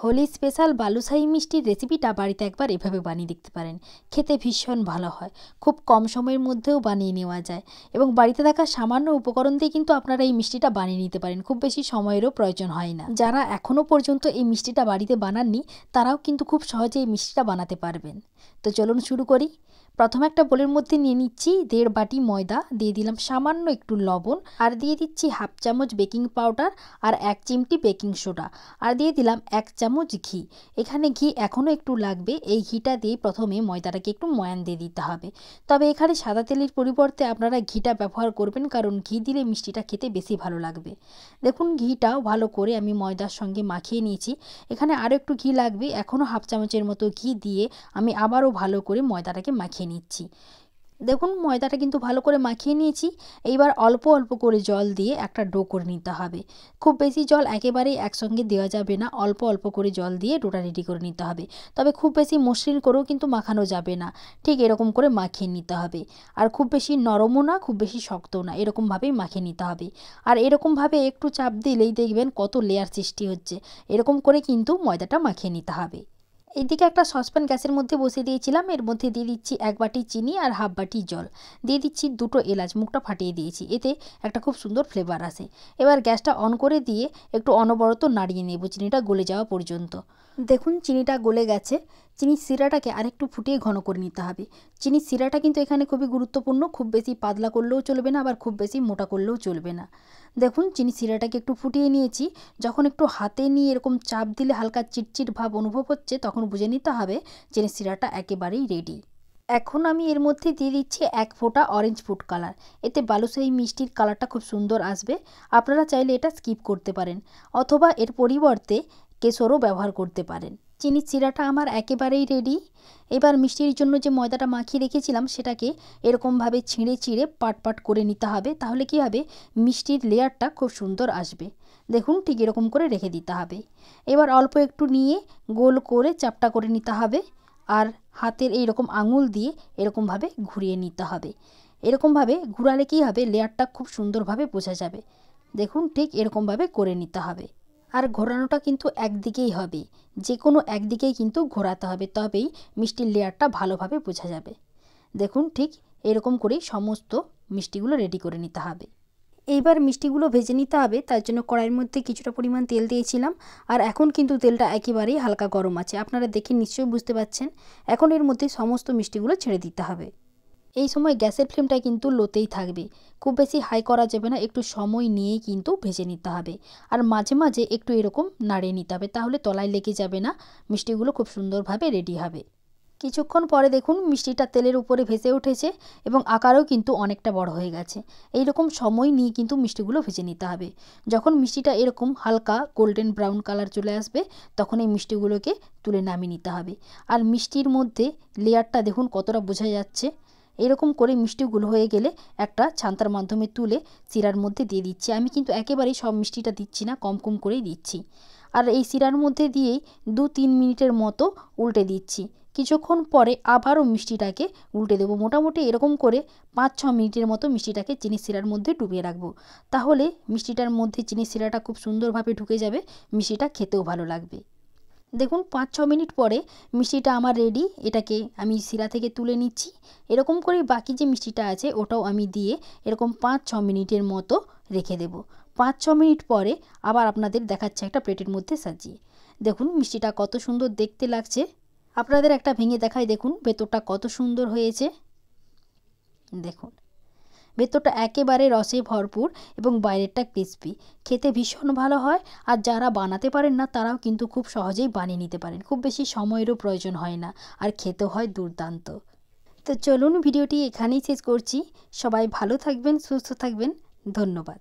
Holi special balushahi মিষ্টির রেসিপিটা বাড়িতে একবার এভাবে বানিয়ে দেখতে পারেন। খেতে ভীষণ ভালো হয়, খুব কম সময়ের মধ্যেও বানিয়ে নেওয়া যায় এবং বাড়িতে থাকা সামান্য উপকরণ দিয়ে কিন্তু আপনারা এই মিষ্টিটা বানিয়ে নিতে পারেন। খুব বেশি সময়েরও প্রয়োজন হয় না। যারা এখনও পর্যন্ত এই মিষ্টিটা বাড়িতে বানাননি তারাও কিন্তু খুব সহজে এই মিষ্টিটা বানাতে পারবেন। তো চলুন শুরু করি। প্রথমে একটা বোলের মধ্যে নিয়ে নিচ্ছি 1.5 বাটি ময়দা, দিয়ে দিলাম সামান্য একটু লবণ, আর দিয়ে দিচ্ছি হাফ চামচ বেকিং পাউডার আর 1 চিমটি বেকিং সোডা, আর দিয়ে দিলাম 1 চামচ ঘি। এখানে ঘি এখনও একটু লাগবে। এই ঘিটা দিয়ে প্রথমে ময়দাটাকে একটু ময়ান দিয়ে দিতে হবে। তবে এখানে সাদা তেলের পরিবর্তে আপনারা ঘিটা ব্যবহার করবেন, কারণ ঘি দিলে মিষ্টিটা খেতে বেশি ভালো লাগবে। দেখুন ঘিটাও ভালো করে আমি ময়দার সঙ্গে মাখিয়ে নিয়েছি। এখানে আরও একটু ঘি লাগবে, এখনও হাফ চামচের মতো ঘি দিয়ে আমি আবারও ভালো করে ময়দাটাকে মাখিয়ে নিচ্ছি। দেখুন ময়দাটা কিন্তু ভালো করে মাখিয়ে নিয়েছি। এইবার অল্প অল্প করে জল দিয়ে একটা ডো করে নিতে হবে। খুব বেশি জল একেবারেই একসঙ্গে দেওয়া যাবে না, অল্প অল্প করে জল দিয়ে ডোটা রেডি করে নিতে হবে। তবে খুব বেশি মসৃণ করেও কিন্তু মাখানো যাবে না, ঠিক এরকম করে মাখিয়ে নিতে হবে। আর খুব বেশি নরমও না, খুব বেশি শক্তও না, এরকমভাবেই মাখিয়ে নিতে হবে। আর এরকমভাবে একটু চাপ দিলেই দেখবেন কত লেয়ার সৃষ্টি হচ্ছে। এরকম করে কিন্তু ময়দাটা মাখিয়ে নিতে হবে। এইদিকে একটা সসপ্যান গ্যাসের মধ্যে বসিয়ে দিয়েছিলাম। এর মধ্যে দিয়ে দিচ্ছি 1 বাটি চিনি আর হাফ বাটি জল, দিয়ে দিচ্ছি 2টো এলাচ, মুখটা ফাটিয়ে দিয়েছি, এতে একটা খুব সুন্দর ফ্লেভার আসে। এবার গ্যাসটা অন করে দিয়ে একটু অনবরত নাড়িয়ে নেব চিনিটা গলে যাওয়া পর্যন্ত। দেখুন চিনিটা গলে গেছে। চিনির শিরাটাকে আরেকটু ফুটিয়ে ঘন করে নিতে হবে। চিনির শিরাটা কিন্তু এখানে খুবই গুরুত্বপূর্ণ। খুব বেশি পাতলা করলেও চলবে না, আবার খুব বেশি মোটা করলেও চলবে না। দেখুন চিনির শিরাটাকে একটু ফুটিয়ে নিয়েছি। যখন একটু হাতে নিয়ে এরকম চাপ দিলে হালকা চিটচিট ভাব অনুভব হচ্ছে, তখন বুঝে নিতে হবে চিনির শিরাটা একেবারেই রেডি। এখন আমি এর মধ্যে দিয়ে দিচ্ছি 1 ফোঁটা অরেঞ্জ ফুড কালার। এতে বালুশাহী মিষ্টির কালারটা খুব সুন্দর আসবে। আপনারা চাইলে এটা স্কিপ করতে পারেন, অথবা এর পরিবর্তে কেশরও ব্যবহার করতে পারেন। চিনির শিরাটা আমার একেবারেই রেডি। এবার মিষ্টির জন্য যে ময়দাটা মাখিয়ে রেখেছিলাম সেটাকে এরকমভাবে ছিঁড়ে ছিঁড়ে পাট পাট করে নিতে হবে। তাহলে কি হবে, মিষ্টির লেয়ারটা খুব সুন্দর আসবে। দেখুন ঠিক এরকম করে রেখে দিতে হবে। এবার অল্প একটু নিয়ে গোল করে চাপটা করে নিতে হবে, আর হাতের এইরকম আঙুল দিয়ে এরকমভাবে ঘুরিয়ে নিতে হবে। এরকমভাবে ঘুরালে কী হবে, লেয়ারটা খুব সুন্দরভাবে বোঝা যাবে। দেখুন ঠিক এরকমভাবে করে নিতে হবে। আর ঘোরানোটা কিন্তু একদিকেই হবে, যে কোনো একদিকেই কিন্তু ঘোরাতে হবে, তবেই মিষ্টির লেয়ারটা ভালোভাবে বোঝা যাবে। দেখুন ঠিক এরকম করেই সমস্ত মিষ্টিগুলো রেডি করে নিতে হবে। এইবার মিষ্টিগুলো ভেজে নিতে হবে। তার জন্য কড়াইয়ের মধ্যে কিছুটা পরিমাণ তেল দিয়েছিলাম, আর এখন কিন্তু তেলটা একেবারেই হালকা গরম আছে। আপনারা দেখে নিশ্চয়ই বুঝতে পারছেন। এখন এর মধ্যে সমস্ত মিষ্টিগুলো ছেড়ে দিতে হবে। এই সময় গ্যাসের ফ্লেমটা কিন্তু লোতেই থাকবে, খুব বেশি হাই করা যাবে না। একটু সময় নিয়েই কিন্তু ভেজে নিতে হবে, আর মাঝে মাঝে একটু এরকম নাড়িয়ে নিতে হবে, তাহলে তলায় লেগে যাবে না। মিষ্টিগুলো খুব সুন্দরভাবে রেডি হবে। কিছুক্ষণ পরে দেখুন মিষ্টিটা তেলের উপরে ভেসে উঠেছে এবং আকারেও কিন্তু অনেকটা বড় হয়ে গেছে। এই রকম সময় নিয়ে কিন্তু মিষ্টিগুলো ভেজে নিতে হবে। যখন মিষ্টিটা এরকম হালকা গোল্ডেন ব্রাউন কালার চলে আসবে, তখন এই মিষ্টিগুলোকে তুলে নামিয়ে নিতে হবে। আর মিষ্টির মধ্যে লেয়ারটা দেখুন কতটা বোঝা যাচ্ছে। এরকম করে মিষ্টিগুলো হয়ে গেলে একটা ছান্তার মাধ্যমে তুলে শিরার মধ্যে দিয়ে দিচ্ছি। আমি কিন্তু একেবারেই সব মিষ্টিটা দিচ্ছি না, কম কম করেই দিচ্ছি। আর এই শিরার মধ্যে দিয়েই 2-3 মিনিটের মতো উল্টে দিচ্ছি। কিছুক্ষণ পরে আবারও মিষ্টিটাকে উল্টে দেবো। মোটামুটি এরকম করে 5-6 মিনিটের মতো মিষ্টিটাকে চিনির শিরার মধ্যে ডুবিয়ে রাখবো। তাহলে মিষ্টিটার মধ্যে চিনির শিরাটা খুব সুন্দরভাবে ঢুকে যাবে, মিষ্টিটা খেতেও ভালো লাগবে। দেখুন 5-6 মিনিট পরে মিষ্টিটা আমার রেডি। এটাকে আমি শিরা থেকে তুলে নিচ্ছি। এরকম করে বাকি যে মিষ্টিটা আছে ওটাও আমি দিয়ে এরকম 5-6 মিনিটের মতো রেখে দেব। 5-6 মিনিট পরে আবার আপনাদের দেখাচ্ছে একটা প্লেটের মধ্যে সাজিয়ে। দেখুন মিষ্টিটা কত সুন্দর দেখতে লাগছে। আপনাদের একটা ভেঙে দেখাই, দেখুন ভেতরটা কত সুন্দর হয়েছে। দেখুন ভেতরটা একেবারে রসে ভরপুর এবং বাইরেরটা ক্রিস্পি, খেতে ভীষণ ভালো হয়। আর যারা বানাতে পারেন না তারাও কিন্তু খুব সহজেই বানিয়ে নিতে পারেন, খুব বেশি সময়েরও প্রয়োজন হয় না, আর খেতেও হয় দুর্দান্ত। তো চলুন ভিডিওটি এখানেই শেষ করছি। সবাই ভালো থাকবেন, সুস্থ থাকবেন। ধন্যবাদ।